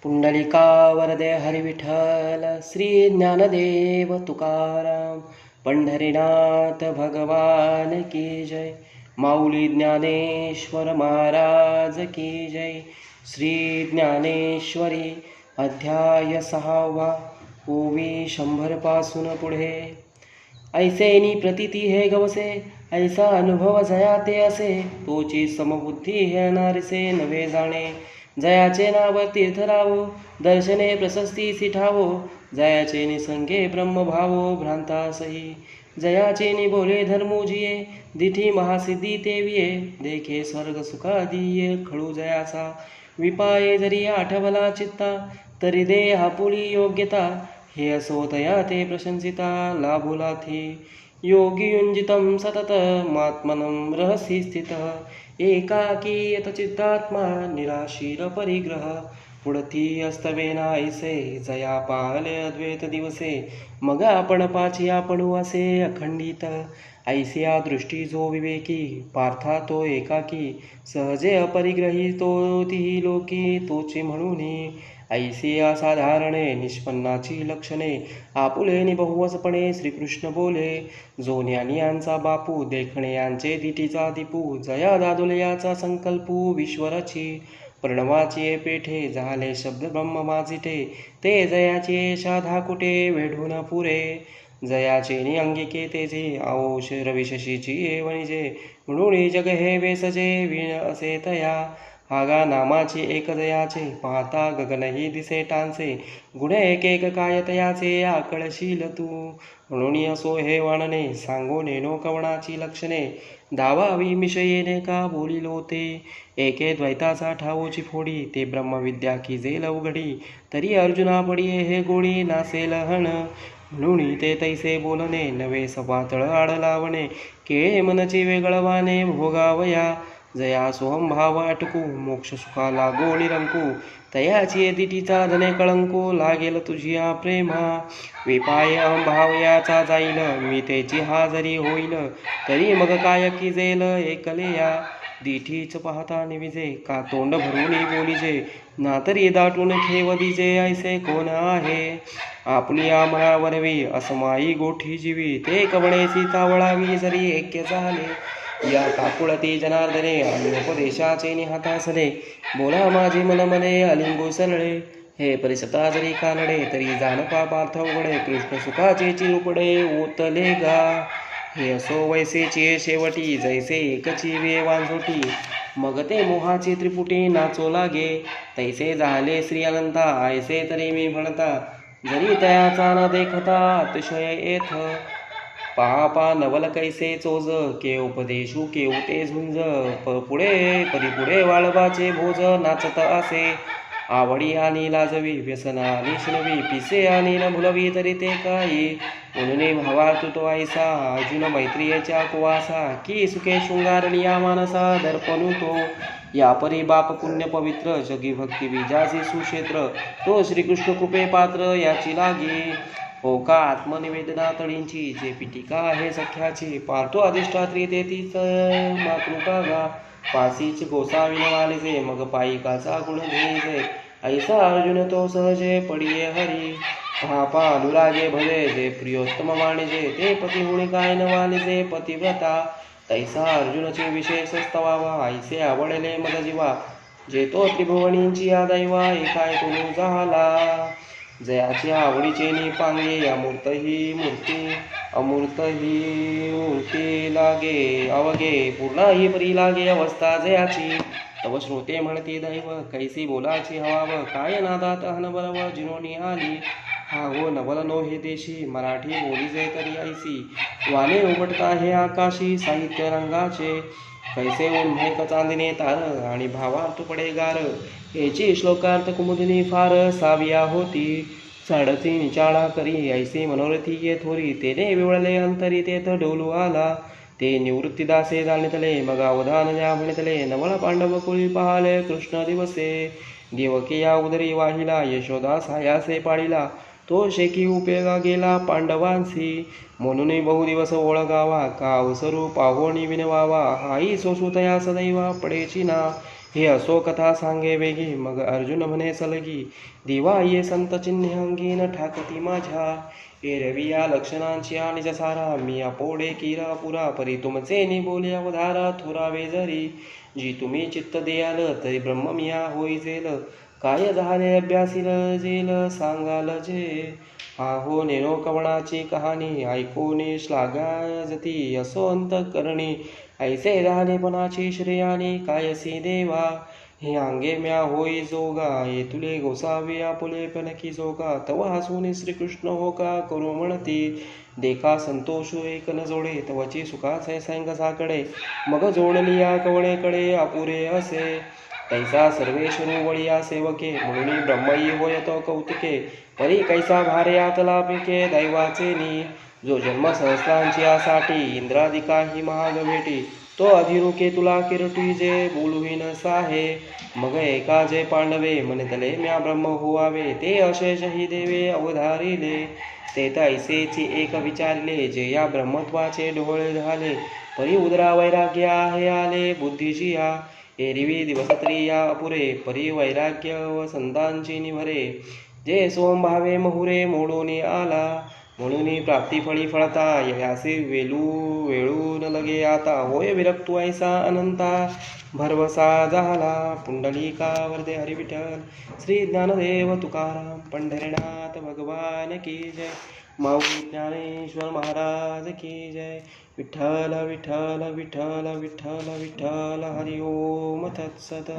पुंडलिका वरदे हरिविठ्ठल श्री ज्ञानदेव तुकाराम पंढरीनाथ भगवान की जय। माऊली ज्ञानेश्वर महाराज की जय। श्री ज्ञानेश्वरी अध्याय 6 ओवी 100 पासून पुढे। ऐसेनी प्रतीती हे गवसे, ऐसा अनुभव जयाते असे, तोची समबुद्धी हे नारिसे नवे जाणे। जयाचे नाव तीर्थरावो, दर्शने प्रशस्ती सिठावो, जयाचे निसंगे ब्रह्मभावो भ्रांतासही। जयाचे निबोले धर्मोजिये, दिठी महासिद्धी तेविये, देखे स्वर्ग सुखादिये खळू जयाचा। विपाये जरी आठवला चित्ता, तरी दे आपुली योग्यता, हे असोतया ते प्रशंसिता लाभुला थी। योगी युंजितं सततमात्मनं रहसी स्थितः, एकाकी यतचित्तात्मा निराशीर परिग्रह। पुढती अस्तवेना ऐसे, जया पाहले अद्वैत दिवसे, मग आपण पाची आपणू असे अखंडित। ऐसिया दृष्टी जो विवेकी, पार्था तो एकाकी, सहजे अपरिग्रही तो तिही लोकी तोची म्हणूनी। ऐसी असाधारणे निष्पन्नाची लक्षणे, आपुले नि बहुवसपणे श्रीकृष्ण बोले। जो ज्ञानी यांचा बापू, देखणे यांचे दिटीचा दीपू, जया दादुलयाचा संकल्पू विश्वरची। प्रणवाची पेठे झाले शब्द ब्रह्म माझिटे, ते जयाचे शाधा कुटे वेढून पुरे। जयाचे नि अंगिके तेजे, आओष रविशशीची वणिजे, म्हणून जग हे वेसजे विण असे तया। हागा नामाची एक जयाचे, पाहता गगनही दिसे टांचे, गुण एक एक काय तयाचे आकळशील तू। म्हणून असो हे वर्णने, सांगो नेनो कवणाची लक्षणे, दावावी मिशयेने का बोलिलो ते। एके द्वैताचा ठावोची फोडी, ते ब्रह्मविद्या की जेल उघडी, तरी अर्जुना पडिये हे गोळी नासेल हण। म्हणून ते तैसे बोलणे, नवे सपातळ आड लावणे, केळे मनची वेगळवाने भोगावया। जया सोहम भाव अटकू, मोक्ष सुखाला गोळी रंकू, तयाची दिटीचा धने कळंकू, लागेल तुझिया प्रेमा। विपाय भाव याचा जाईल, मी तेची हाजरी होईल, तरी मग काय की जेल एकलया। दिठीच पाहता निविजे, का तोंड भरून बोलिजे, ना तरी दाटून खेव दिजे, ऐसे कोण आहे। आपली मनावरवी असमाई गोठी जीवी, ते कवणे सीता वळावी जरी ऐक्य झाले। या काकुळती जनार्दने, अनुपदेशाचे निहातासने, बोला माझे मन मने अलिंगू सरळे। हे परिसता जरी कानडे, तरी जानपा पार्थ उघडे, कृष्ण सुखाचे चिरुपडे ओतले गा। हे असो वैसेची शेवटी, जैसे एकची वेवांझोटी, मग ते मोहाचे त्रिपुटी नाचो लागे। तैसे झाले श्री अनंता, ऐसे तरी मी म्हणता, जरी तयाचा न देखता अतिशय येथ। पापा नवल कैसे चोज, के उपदेशू केवते झुंज, पुढे परिपुढे वाळवाचे भोज नाचत असे। आवडी आणि लाजवी, व्यसना आणि शिनवी, पिसे आणि न भुलवी तरी ते काही। म्हणून भावा तो ऐसा, अर्जुन मैत्रियेच्या कुवासा, की सुखे शृंगारलिया मानसा दर्पणू तो। या परी बाप पुण्य पवित्र, जगी भक्ती बीजाचे सुक्षेत्र, तो श्रीकृष्ण कृपे पात्र याची लागे। हो का आत्मनिवेदना तळींची, जे पिटिका आहे सख्याची, पार्थो अधिष्ठात्री ते तीच मातृका गा। पासीच गोसाविन वालिजे, मग पायिकाचा गुण घेईजे, ऐसा अर्जुन तो सहजे पडिये हरी। पापा अनुरागे भजे, जे प्रियोत्तम मानिजे, ते पती होणी काय न वालिजे पतिव्रता। तैसा अर्जुनचे विशेष स्तवावा, ऐसे आवडले मद जीवा, जे तो त्रिभुवनींची आदैवा एकाय तुनु झाला। जयाची आवडीचे निपांगे, अमूर्त ही मूर्ती, अमूर्त ही मूर्ती लागे अवगे, पूर्ण ही परी लागे अवस्था जयाची। तव श्रोते म्हणती दैव, कैसी बोलाची हवाव, काय नादात हनबरव जिनोनी आली। हा हो नवल नो हे देशी, मराठी बोलीजे तरी ऐसी, वाने उमटता हे आकाशी साहित्य रंगाचे। कैसे उन्हेक चांदिने तार, आणि भावार्थ पडे गार, याची श्लोकार्थ कुमुदिनी फार साविया होती। साडसी निचाळा करी, ऐसे मनोरथी ये थोरी, तेने विवळले अंतरी तेथ डोलू आला। ते निवृत्तीदासे जाणितले, मग अवधान या म्हणितले, नवळ पांडव कुळी पाहाले कृष्ण दिवसे। देवकी या उदरी वाहिला, यशोदा सायासे पाळिला, तो शेकी उपयोगा गेला पांडवांसी। म्हणून बहुदिवस ओळगावा, का अवसरू पाहोणी विनवावा, हाई सोसू तया सदैवा पडेची ना। हे असो कथा सांगे वेगी, मग अर्जुन म्हणे सलगी, दिवा ये संत चिन्हे अंगीन ठाकती माझ्या, एरवी या लक्षणांची आणि जसारा, मी अपोडे किरा पुरा, परी तुमचे निबोले अवधारा, थोरावे जरी, जी तुम्ही चित्त देयाल, तरी ब्रह्म मिया होईजेल, काय झाले अभ्यासील जेल सांगाल जे, आहो नेनो कवणाची कहाणी, ऐकोने श्लाघाजती असो अंतःकरणी, ऐसे झालेपणाची श्रेयाने कायसी देवा, हे अंगे म्या होई जोगा, ये तुले गोसावे आपुले पनकी जोगा, तव हसून श्रीकृष्ण हो का करू म्हणती, देखा संतोष एक न जोडे, तवची सुखाचे सैंगसाकडे, मग जोडली या कवळेकडे अपुरे असे, तैसा सर्वेश्वरू वळिया सेवके, म्हणून ब्रह्मई होय तो कौतुके, परी कैसा भारे आतला पिके दैवाचे नी, जो जन्म सहस्रांची यासाठी, इंद्रादिकाही महाग भेटी, तो अधिरुके तुला किरटी जे बोलविन साहे, मग एका जे पांडवे म्हणतले म्या ब्रह्म होवावे, ते अशेष ही देवे अवधारिले, ते ऐसेची एक विचारले, जे या ब्रह्मत्वाचे ढोळे झाले, परी उदरा वैराग्य आहे आले बुद्धीची या, एरवी दिवसत्रिया अपुरे, परी वैराग्य व संतांची निभरे, जे सोमभावे महुरे मोडून आला, म्हणून प्राप्ती फळी फळता, यासे वेळून लगे आता, होय विरक्तू ऐसा अनंता, भरवसा झाला पुंडलिका वरदे हरी विठ्ठल, श्री ज्ञानदेव तुकाराम पंढरीनाथ भगवान की जय, माऊली ज्ञानेश्वर महाराज की जय, विठ्ठल विठ्ठल विठ्ठल विठ्ठल विठ्ठल हरि ओम तत्सत.